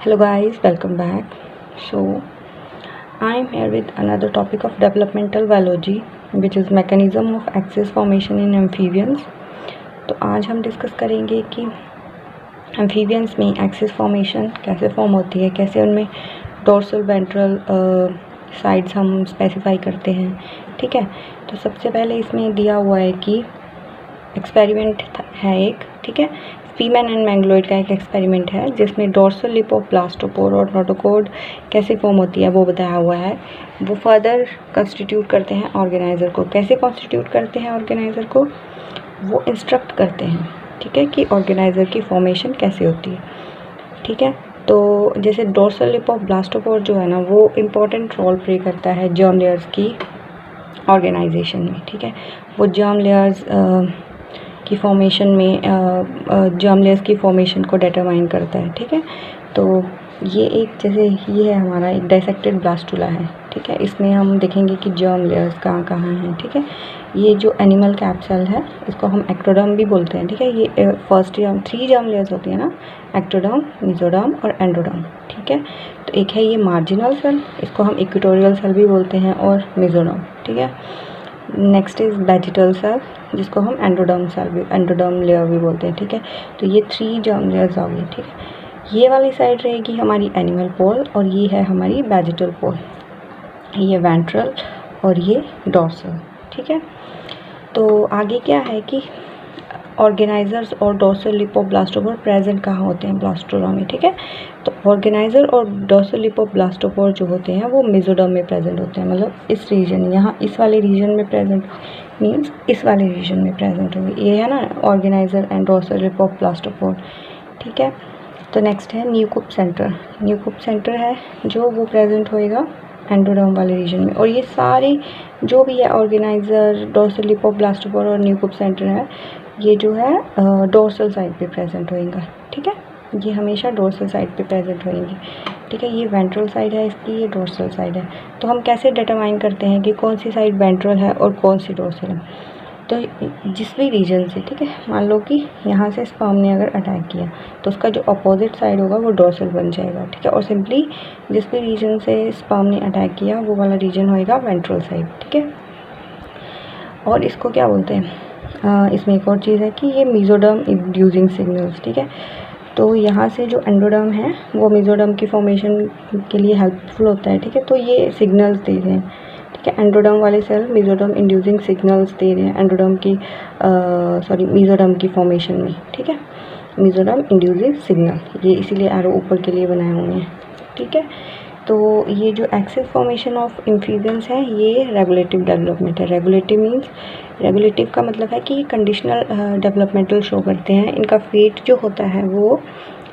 Hello guys, welcome back. So I am here with another topic of developmental biology, which is mechanism of axis formation in amphibians. तो आज हम discuss करेंगे कि amphibians में axis formation कैसे form होती है, कैसे उनमें डोर्सल वेंट्रल साइड्स हम स्पेसिफाई करते हैं। ठीक है, तो सबसे पहले इसमें दिया हुआ है कि एक्सपेरिमेंट है एक, ठीक है, स्पीमैन एंड मैंगलोइड का एक एक्सपेरिमेंट है जिसमें डोर्सल लिप ऑफ ब्लास्टोपोर और नोटोकोड कैसे फॉर्म होती है वो बताया हुआ है। वो फर्दर कंस्टिट्यूट करते हैं ऑर्गेनाइज़र को। कैसे कॉन्स्टिट्यूट करते हैं ऑर्गेनाइज़र को? वो इंस्ट्रक्ट करते हैं, ठीक है, कि ऑर्गेनाइज़र की फॉर्मेशन कैसे होती है। ठीक है, तो जैसे डोर्सल लिप ऑफ ब्लास्टोपोर जो है ना, वो इम्पोर्टेंट रोल प्ले करता है जर्म लेयर्स की ऑर्गेनाइजेशन में। ठीक है, वो जर्म लेयर्स की फॉर्मेशन में जर्म लेयर्स की फॉर्मेशन को डिटरमाइन करता है। ठीक है, तो ये एक जैसे ये है हमारा एक डाइसेक्टेड ब्लास्टुला है। ठीक है, इसमें हम देखेंगे कि जर्म लेयर्स कहाँ कहाँ हैं। ठीक है, ये जो एनिमल कैप्सल है इसको हम एक्टोडर्म भी बोलते हैं। ठीक है, ये फर्स्ट जर्म 3 जर्म लेयर्स होती है ना, एक्टोडर्म, मेसोडर्म और एंडोडर्म। ठीक है, तो एक है ये मार्जिनल सेल, इसको हम इक्वेटोरियल सेल भी बोलते हैं, और मेसोडर्म। ठीक है, नेक्स्ट इज़ वेजिटल सेल जिसको हम एंडोडर्म लेयर भी बोलते हैं। ठीक है, तो ये 3 जर्म लेयर्स आ गई। ठीक है, ये वाली साइड रहेगी हमारी एनिमल पोल और ये है हमारी वेजिटल पोल, ये वेंट्रल और ये डोर्सल। ठीक है, तो आगे क्या है कि ऑर्गेनाइजर्स और dorsal lip of blastopore present कहाँ होते हैं ब्लास्टोला में। ठीक है, तो ऑर्गेनाइजर और डोर्सल लिप ऑफ ब्लास्टोपोर जो होते हैं वो मेसोडर्म में प्रेजेंट होते हैं, मतलब इस रीजन, यहाँ इस वाले रीजन में प्रेजेंट मीन्स इस वाले रीजन में प्रेजेंट होगी। ये है ना organiser and dorsal lip of blastopore. ठीक है, तो नेक्स्ट है न्यूक्लिप सेंटर। न्यूक्लिप सेंटर है जो वो प्रेजेंट होएगा एंडोडर्म वाले रीजन में, और ये सारी जो भी है organiser, dorsal lip of blastopore और न्यूक्लिप सेंटर है, ये जो है डोर्सल साइड पे प्रेजेंट होएगा। ठीक है, ये हमेशा डोर्सल साइड पे प्रेजेंट होएंगी। ठीक है, ये वेंट्रल साइड है इसकी, ये डोर्सल साइड है। तो हम कैसे डिटरमाइन करते हैं कि कौन सी साइड वेंट्रल है और कौन सी डोर्सल है? तो जिस भी रीजन से, ठीक है, मान लो कि यहाँ से स्पर्म ने अगर अटैक किया तो उसका जो अपोजिट साइड होगा वो डोर्सल बन जाएगा। ठीक है, और सिंपली जिस भी रीजन से स्पर्म ने अटैक किया वो वाला रीजन होएगा वेंट्रल साइड। ठीक है, और इसको क्या बोलते हैं, इसमें एक और चीज़ है कि ये मेसोडर्म इंड्यूसिंग सिग्नल्स। ठीक है, तो यहाँ से जो एंडोडर्म है वो मेसोडर्म की फॉर्मेशन के लिए हेल्पफुल होता है। ठीक है, तो ये सिग्नल्स दे रहे हैं। ठीक है, एंडोडर्म वाले सेल मेसोडर्म इंड्यूसिंग सिग्नल्स दे रहे हैं मेसोडर्म की फॉर्मेशन में। ठीक है, मेसोडर्म इंड्यूसिंग सिग्नल, ये इसीलिए एरो ऊपर के लिए बनाए हुए हैं। ठीक है, तो ये जो एक्सिस फॉर्मेशन ऑफ एम्फीबियंस है ये रेगुलेटिव डेवलपमेंट है। रेगुलेटिव का मतलब है कि ये कंडीशनल डेवलपमेंटल शो करते हैं। इनका फेट जो होता है वो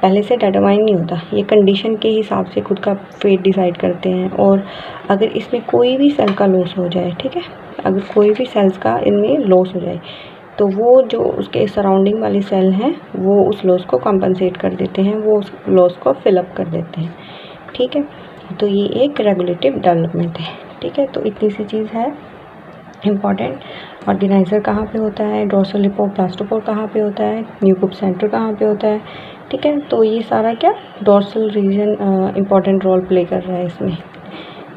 पहले से डिटरमाइन नहीं होता, ये कंडीशन के हिसाब से खुद का फेट डिसाइड करते हैं। और अगर इसमें कोई भी सेल का लॉस हो जाए, ठीक है, अगर कोई भी सेल्स का इनमें लॉस हो जाए तो वो जो उसके सराउंडिंग वाले सेल हैं वो उस लॉस को कंपनसेट कर देते हैं, वो उस लॉस को फिलअप कर देते हैं। ठीक है, तो ये एक रेगुलेटिव डेवलपमेंट है। ठीक है, तो इतनी सी चीज़ है इम्पॉर्टेंट। ऑर्गेनाइजर कहाँ पे होता है, डोर्सल लिप ऑफ ब्लास्टोपोर कहाँ पे होता है, न्यूक्लिप सेंटर कहाँ पे होता है। ठीक है, तो ये सारा क्या dorsal region important role play कर रहा है इसमें।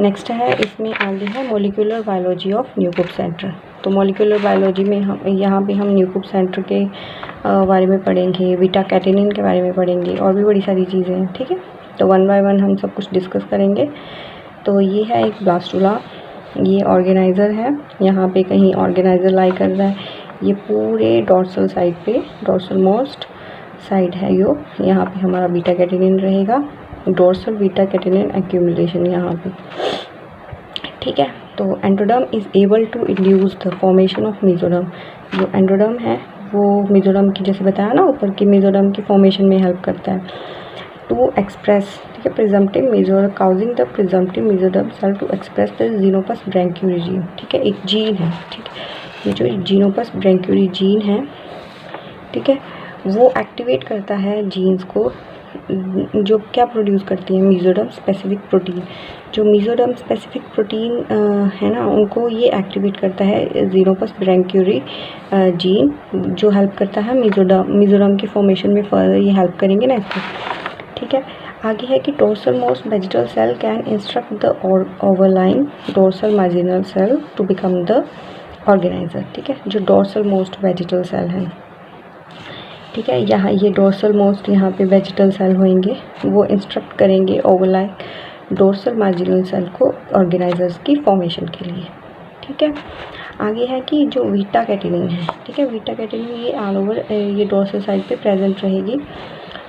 नेक्स्ट है इसमें आगे है molecular biology of Nieuwkoop center. तो मॉलिक्यूलर बायोलॉजी में हम यहाँ पे हम न्यूक्लिप सेंटर के बारे में पढ़ेंगे, बीटा कैटेनिन के बारे में पढ़ेंगे, और भी बड़ी सारी चीज़ें हैं। ठीक है, तो 1 बाय 1 हम सब कुछ डिस्कस करेंगे। तो ये है एक ब्लास्टुला, ये ऑर्गेनाइज़र है, यहाँ पे कहीं ऑर्गेनाइज़र लाई कर रहा है। ये पूरे डोर्सल साइड पे, डोर्सल मोस्ट साइड है यो, यहाँ पे हमारा बीटा कैटेनिन रहेगा, डोर्सल बीटा कैटेनिन एक्यूमुलेशन यहाँ पे। ठीक है, तो endoderm is able to induce the formation of mesoderm. जो एंडोडर्म है वो मेसोडर्म की, जैसे बताया ना ऊपर, की मेसोडर्म की फॉर्मेशन में हेल्प करता है टू एक्सप्रेस, ठीक है, presumptive mesoderm causing the presumptive mesoderm cell to express the Xenopus brachyury gene. ठीक है, एक जीन है। ठीक है, ये जो जीनोपस ब्रैंक्यूरी जीन है, ठीक है, वो एक्टिवेट करता है जीन्स को जो क्या प्रोड्यूस करती है, मेसोडर्म स्पेसिफिक प्रोटीन। जो मेसोडर्म स्पेसिफिक प्रोटीन है ना, उनको ये एक्टिवेट करता है जीनोपस ब्रैंक्यूरी जीन, जो हेल्प करता है मेसोडर्म की फॉर्मेशन में। फर्दर ये हेल्प करेंगे ना इसको। ठीक है, आगे है कि dorsal most vegetal cell can instruct the overlying dorsal marginal cell to become the organizer. ठीक है, जो डोर्सल मोस्ट वेजिटल सेल है, ठीक है, यहाँ ये डोर्सल मोस्ट यहाँ पे वेजिटल सेल होंगे, वो इंस्ट्रक्ट करेंगे ओवरलाइन डोर्सल मार्जिनल सेल को ऑर्गेनाइजर्स की फॉर्मेशन के लिए। ठीक है, आगे है कि जो बीटा कैटेनिन है, ठीक है, बीटा कैटेनिन ये ऑल ओवर ये डोर्सल साइड पे प्रेजेंट रहेगी।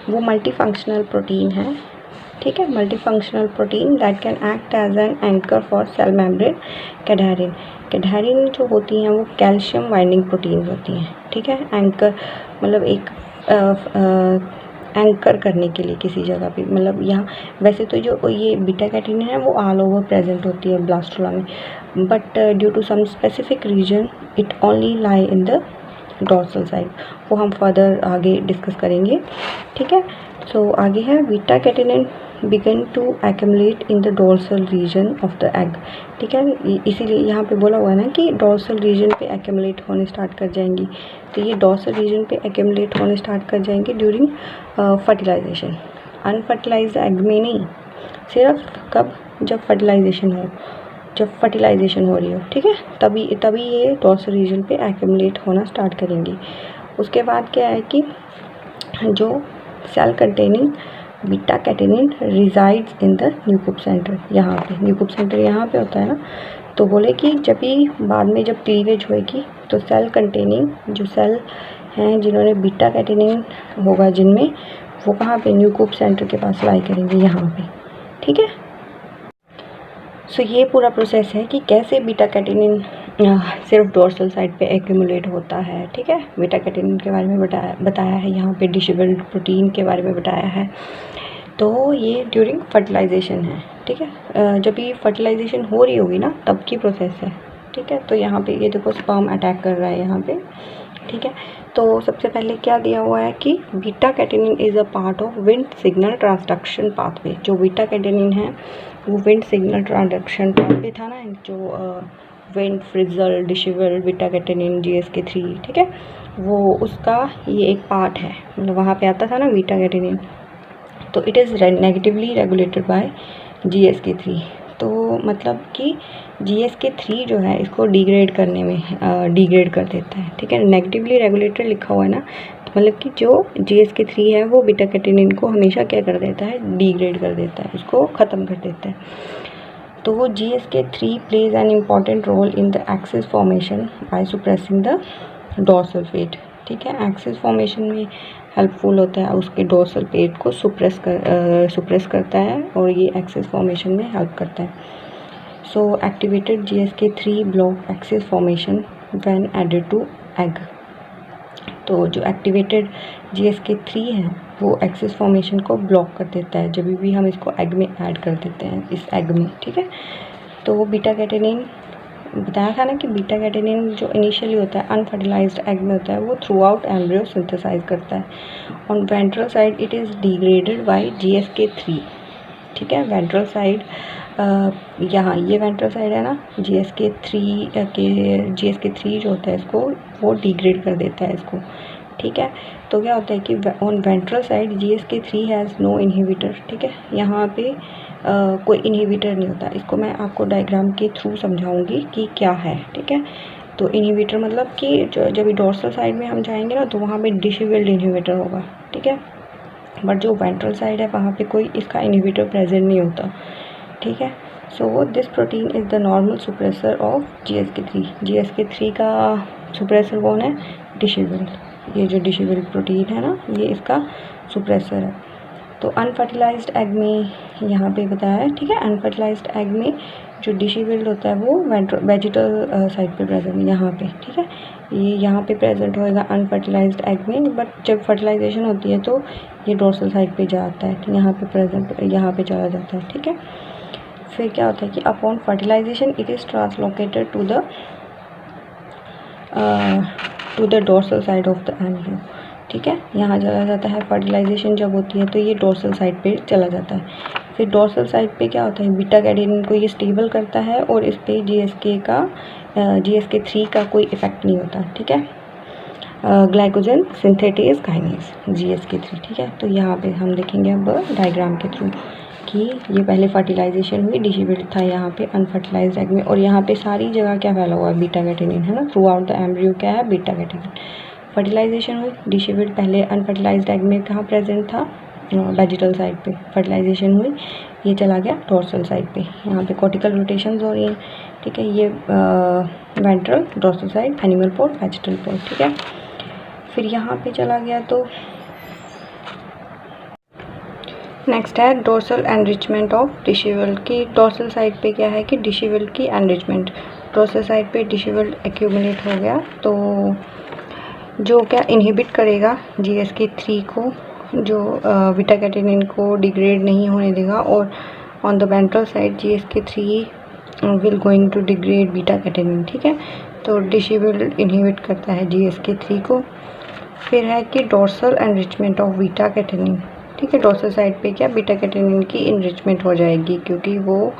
वो मल्टी फंक्शनल प्रोटीन है। ठीक है, multi functional protein that can act as an anchor for cell membrane cadherin. Cadherin जो होती हैं वो कैल्शियम बाइंडिंग प्रोटीन होती हैं। ठीक है, एंकर मतलब एक एंकर करने के लिए किसी जगह पे, मतलब यहाँ वैसे तो जो ये बीटा कैटेनिन है वो ऑल ओवर प्रेजेंट होती है ब्लास्टोला में, but due to some specific region it only lie in the dorsal side. वो हम फर्दर आगे डिस्कस करेंगे। ठीक है, सो आगे है beta catenin began to accumulate in the dorsal region of the egg. ठीक है, इसीलिए यहाँ पे बोला हुआ है ना कि डोर्सल रीजन पे एक्यूमुलेट होने स्टार्ट कर जाएंगी। तो ये डोर्सल रीजन पे एक्यूमुलेट होने स्टार्ट कर जाएंगे ड्यूरिंग फर्टिलाइजेशन। अनफर्टिलाइज्ड एग में नहीं, सिर्फ कब, जब फर्टिलाइजेशन हो, जब फर्टिलाइजेशन हो रही हो। ठीक है, तभी ये डोर्सल रीजन पे एक्यूमुलेट होना स्टार्ट करेंगी। उसके बाद क्या है कि जो cell containing beta catenin resides in the nuclear center. यहाँ पे न्यूक्लियर सेंटर यहाँ पे होता है ना, तो बोले कि जब भी बाद में जब क्लीवेज होएगी तो सेल कंटेनिंग जो सेल हैं जिन्होंने बीटा कैटेनिन होगा जिनमें, वो कहाँ पे, न्यूक्लियर सेंटर के पास लाई करेंगे यहाँ पे। ठीक है, सो ये पूरा प्रोसेस है कि कैसे बीटा कैटेनिन सिर्फ डोर्सल साइड पे एक्यूमुलेट होता है। ठीक है, बीटा कैटेनिन के बारे में बताया है यहाँ पे, डिसेबल्ड प्रोटीन के बारे में बताया है। तो ये ड्यूरिंग फर्टिलाइजेशन है। ठीक है, जब ये फर्टिलाइजेशन हो रही होगी ना तब की प्रोसेस है। ठीक है, तो यहाँ पे ये देखो स्पर्म अटैक कर रहा है यहाँ पे। ठीक है, तो सबसे पहले क्या दिया हुआ है कि beta catenin is a part of Wnt signal transduction pathway. जो बीटा कैटेनिन है वो विंड सिग्नल ट्रांसडक्शन पाथवे था ना, जो Wnt frizzled dishevelled beta catenin GSK3। ठीक है, वो उसका ये एक पार्ट है, मतलब वहाँ पे आता था ना बीटा कैटेनिन। तो it is negatively regulated by GSK3। तो मतलब कि GSK3 जो है इसको डिग्रेड करने में डिग्रेड कर देता है। ठीक है, नेगेटिवली रेगुलेटेड लिखा हुआ है ना, तो मतलब कि जो GSK3 है वो बीटा कैटेनिन को हमेशा क्या कर देता है, डिग्रेड कर देता है, उसको ख़त्म कर देता है। तो वो GSK3 plays an important role in the axis formation by suppressing the dorsal fate. ठीक है, एक्सिस फॉर्मेशन में हेल्पफुल होता है, उसके डोर्सल पेट को सुप्रेस करता है और ये एक्सिस फॉर्मेशन में हेल्प करता है। So activated GSK3 block axis formation when added to egg. तो जो एक्टिवेटेड GSK3 है वो एक्सिस फॉर्मेशन को ब्लॉक कर देता है जब भी हम इसको एग में ऐड कर देते हैं, इस एग में। ठीक है, तो वो बीटा कैटेनिन बताया था ना कि बीटा कैटेनिन जो इनिशियली होता है अनफर्टिलाइज्ड एग में होता है, वो थ्रू आउट एम्ब्रियो सिंथेसाइज करता है। On ventral side it is degraded by GSK3। ठीक है, वेंट्रल साइड यहाँ ये वेंट्रल साइड है ना, GSK3 जो होता है इसको वो डिग्रेड कर देता है इसको। ठीक है, तो क्या होता है कि on ventral side GSK3 has no inhibitor. ठीक है, यहाँ पे कोई इनहिबिटर नहीं होता। इसको मैं आपको डायग्राम के थ्रू समझाऊंगी कि क्या है। ठीक है, तो इनहिबिटर मतलब कि जब डोर्सल साइड में हम जाएंगे ना तो वहाँ पे डिसेबल्ड इनहिबिटर होगा। ठीक है, बट जो वेंट्रल साइड है वहाँ पे कोई इसका इनहिबिटर प्रेजेंट नहीं होता। ठीक है, so this protein is the normal suppressor of GSK3। GSK3 का सुप्रेसर कौन है, डिसेबल्ड। ये जो डिसेबल्ड प्रोटीन है ना ये इसका सुप्रेसर है। तो अनफर्टिलाइज्ड एग में यहाँ पे बताया है। ठीक है, अनफर्टिलाइज्ड एग में जो डिसेबल्ड होता है वो वेजिटल साइड पे प्रेजेंट है यहाँ पे। ठीक है, ये यहाँ पे प्रेजेंट होएगा अनफर्टिलाइज्ड एग में, बट जब फर्टिलाइजेशन होती है तो ये डोर्सल साइड पे जाता है, तो यहाँ पे प्रेजेंट यहाँ पे चला जाता है। ठीक है, फिर क्या होता है कि upon fertilization it is translocated to the dorsal side of the embryo. ठीक है, यहाँ चला जाता है। फर्टिलाइजेशन जब होती है तो ये डोर्सल साइड पे चला जाता है। फिर डोर्सल साइड पे क्या होता है, बीटा कैटेनिन को ये स्टेबल करता है और इस पे GSK3 का कोई इफ़ेक्ट नहीं होता। ठीक है, ग्लाइकोजन सिंथेटेज काइनेज GSK3, ठीक है। तो यहाँ पे हम देखेंगे अब डायग्राम के थ्रू कि ये पहले फर्टिलाइजेशन हुई, डिशिविल्ड था यहाँ पे अनफर्टिलाइज्ड एग में, और यहाँ पे सारी जगह क्या फैला हुआ है, बीटा कैटेनिन है ना, थ्रू आउट द एम्ब्रियो क्या है, बीटा कैटेनिन। फर्टिलाइजेशन हुई, डिशिविल्ड पहले अनफर्टिलाइज्ड एग में कहाँ प्रेजेंट था, वेजिटल साइड पे। फर्टिलाइजेशन हुई, ये चला गया डोर्सल साइड पे, यहाँ पे कॉर्टिकल रोटेशंस हो रही हैं, ठीक है। ये ventral, dorsal side, animal pole, vegetal pole, ठीक है। फिर यहाँ पे चला गया तो नेक्स्ट है डोर्सल एनरिचमेंट ऑफ डिशिविल्ड की। डोर्सल साइड पे क्या है कि डिशिविल्ड की एनरिचमेंट, डोर्सल साइड पे डिशिविल्ड एक्यूमुलेट हो गया, तो जो क्या इनहिबिट करेगा GSK3 को, जो बीटा कैटेनिन को डिग्रेड नहीं होने देगा, और on the ventral side GSK3 will going to degrade beta catenin, ठीक है। तो डिशिविल्ड इनहिबिट करता है GSK3 को। फिर है कि dorsal enrichment of beta catenin, ठीक है। डोर्सल साइड पे क्या बीटा कैटेनिन की इनरिचमेंट हो जाएगी, क्योंकि वो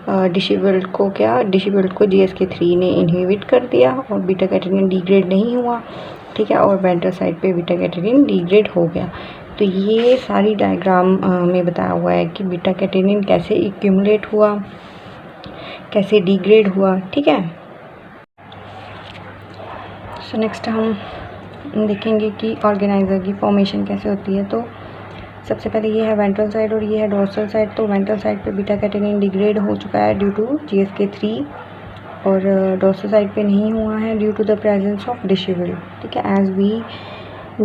डिशिविल्ड को GSK3 ने इनहिबिट कर दिया और बीटा कैटेनिन डिग्रेड नहीं हुआ, ठीक है। और वेंट्रल साइड पे बीटा कैटेनिन डिग्रेड हो गया। तो ये सारी डायग्राम में बताया हुआ है कि बीटा कैटेनिन कैसे एक्यूमुलेट हुआ, कैसे डिग्रेड हुआ, ठीक है। सो नेक्स्ट हम देखेंगे कि ऑर्गेनाइजर की फॉर्मेशन कैसे होती है। तो सबसे पहले ये है वेंट्रल साइड और ये है डोर्सल साइड। तो वेंट्रल साइड पे बीटा कैटेनिन डिग्रेड हो चुका है ड्यू टू GSK3, और डोर्सल साइड पे नहीं हुआ है due to the presence of dishevelled, ठीक है, as we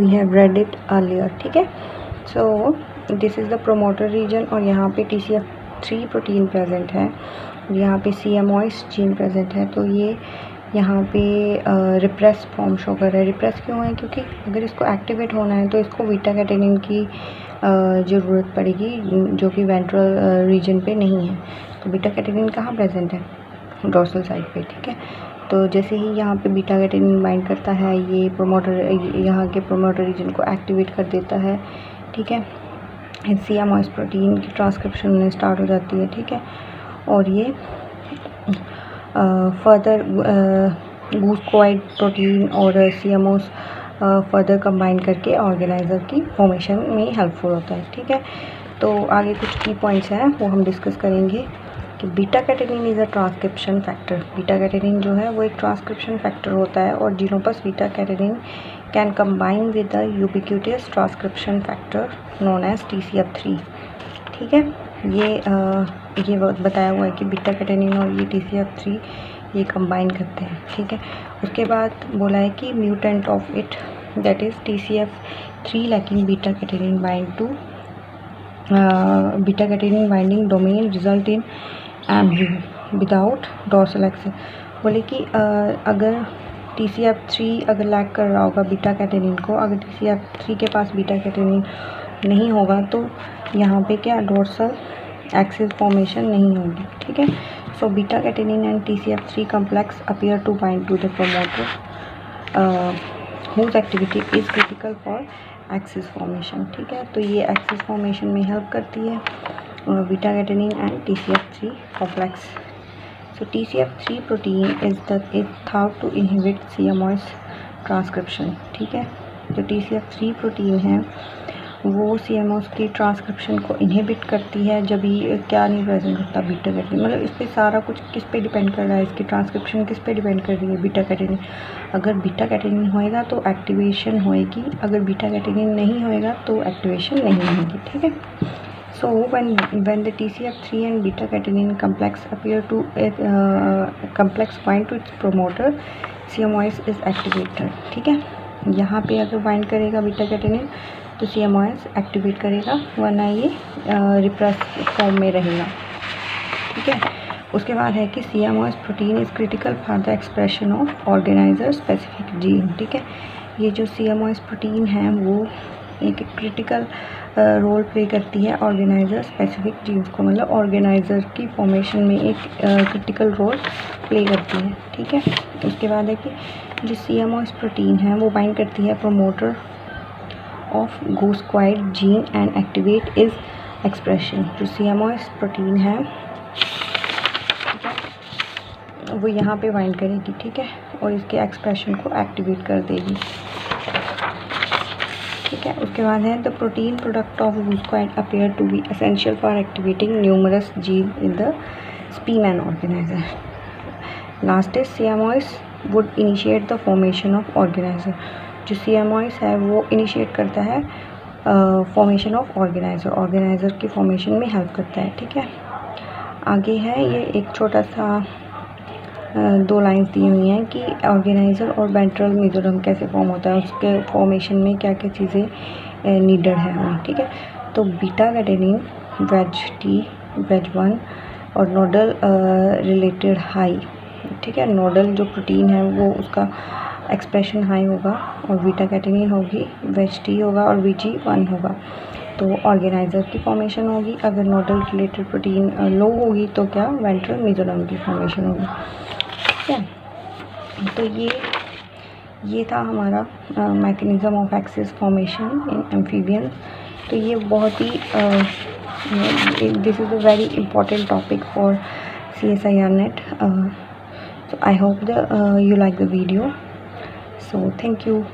have read it earlier, ठीक है। So this is the promoter region, और यहाँ पे TCF3 प्रोटीन प्रेजेंट है, यहाँ पे CMOS जीन प्रेजेंट है। तो ये यहाँ पे रिप्रेस फॉर्म शो कर रहा है। रिप्रेस क्यों है, क्योंकि अगर इसको एक्टिवेट होना है तो इसको बीटा कैटेनिन की ज़रूरत पड़ेगी, जो कि वेंट्रल रीजन पे नहीं है। तो बीटा कैटेनिन कहाँ प्रेजेंट है, डोर्सल साइड पे, ठीक है। तो जैसे ही यहाँ पे बीटा कैटेनिन बाइंड करता है, ये यहाँ के प्रोमोटर रीजन को एक्टिवेट कर देता है, ठीक है। CMOS प्रोटीन की ट्रांसक्रिप्शन में स्टार्ट हो जाती है, ठीक है। और ये फर्दर गूस्कोइड प्रोटीन और CMOS फर्दर कंबाइन करके ऑर्गेनाइजर की फॉर्मेशन में हेल्पफुल होता है, ठीक है। तो आगे कुछ की पॉइंट्स हैं वो हम डिस्कस करेंगे कि beta catenin is a transcription factor. Beta catenin जो है वो एक ट्रांसक्रिप्शन फैक्टर होता है, और Xenopus beta catenin can combine with the ubiquitous transcription factor known as TCF3, ठीक है। ये बताया हुआ है कि बीटा कैटेनिन और ये TCF3 ये कंबाइन करते हैं, ठीक है। उसके बाद बोला है कि mutant of it, that is TCF3 lacking beta catenin bind to beta catenin binding domain result in embryo without dorsal axis. बोले कि अगर TCF3 अगर लैक कर रहा होगा बीटा कैटेनिन को, अगर TCF3 के पास बीटा कैटेनिन नहीं होगा तो यहाँ पे क्या डोर्सल एक्सिस फॉर्मेशन नहीं होगी, ठीक है। So beta catenin and TCF3 complex appear to bind to the promoter whose activity is critical for axis formation, ठीक है। तो ये एक्सिस फॉर्मेशन में हेल्प करती है beta catenin and TCF3 complex. So TCF3 protein is thought to inhibit CMOS transcription, ठीक है। जो TCF3 प्रोटीन है वो CMOS की ट्रांसक्रिप्शन को इनहिबिट करती है जब ये क्या नहीं प्रेजेंट होता बीटा कैटेनिन। मतलब इस पर सारा कुछ किस पे डिपेंड कर रहा है, इसकी ट्रांसक्रिप्शन किस पे डिपेंड कर रही है, बीटा कैटेनिन। अगर बीटा कैटेनिन होएगा तो एक्टिवेशन होएगी, अगर बीटा कैटेनिन नहीं होएगा तो एक्टिवेशन नहीं होगी, ठीक है। सो when the TCF3 and beta catenin complex appear to complex bind to its promoter, CMOS is activated, ठीक है। यहाँ पे अगर बाइंड करेगा बीटा कैटेनिन तो CMOS एक्टिवेट करेगा, वरना ये रिप्रेस फॉर्म में रहेगा, ठीक है। उसके बाद है कि CMOS protein is critical for the expression of organiser specific gene, ठीक है। ये जो CMOS प्रोटीन है वो एक क्रिटिकल रोल प्ले करती है ऑर्गेनाइजर स्पेसिफिक जीन्स को, मतलब ऑर्गेनाइजर की फॉर्मेशन में एक क्रिटिकल रोल प्ले करती है, ठीक है। उसके बाद है कि जो CMOS प्रोटीन है वो बाइंड करती है promoter of goosecoid gene and activate its expression. जो CMOS प्रोटीन है वो यहाँ पे बाइंड करेगी, ठीक है, और इसके एक्सप्रेशन को एक्टिवेट कर देगी, ठीक है। उसके बाद है the protein product of goosecoid appear to be essential for activating numerous gene in the Spemann organizer. Last is CMOS would initiate the formation of organizer. जो CMOS है वो इनिशिएट करता है फॉर्मेशन ऑफ ऑर्गेनाइजर की फॉर्मेशन में help करता है, ठीक है। आगे है ये एक छोटा सा 2 लाइन्स दी हुई हैं कि ऑर्गेनाइजर और वेंट्रल मेसोडर्म कैसे फॉर्म होता है, उसके फॉर्मेशन में क्या क्या चीज़ें नीडेड है हमें, ठीक है। तो बीटा कैटेनिन वेज 1 और नोडल रिलेटेड हाई, ठीक है। नोडल जो प्रोटीन है वो उसका एक्सप्रेशन हाई होगा और बीटा कैटेनिन होगी, वेज टी होगा और VG1 होगा। तो ऑर्गेनाइजर की फॉर्मेशन होगी। अगर नोडल रिलेटेड प्रोटीन लो होगी तो क्या वेंट्रल मेसोडर्म की फॉर्मेशन होगी, ठीक है। तो ये था हमारा mechanism of axis formation in amphibian. तो ये बहुत ही this is a very important topic for CSIR NET. So I hope you like the video. So thank you.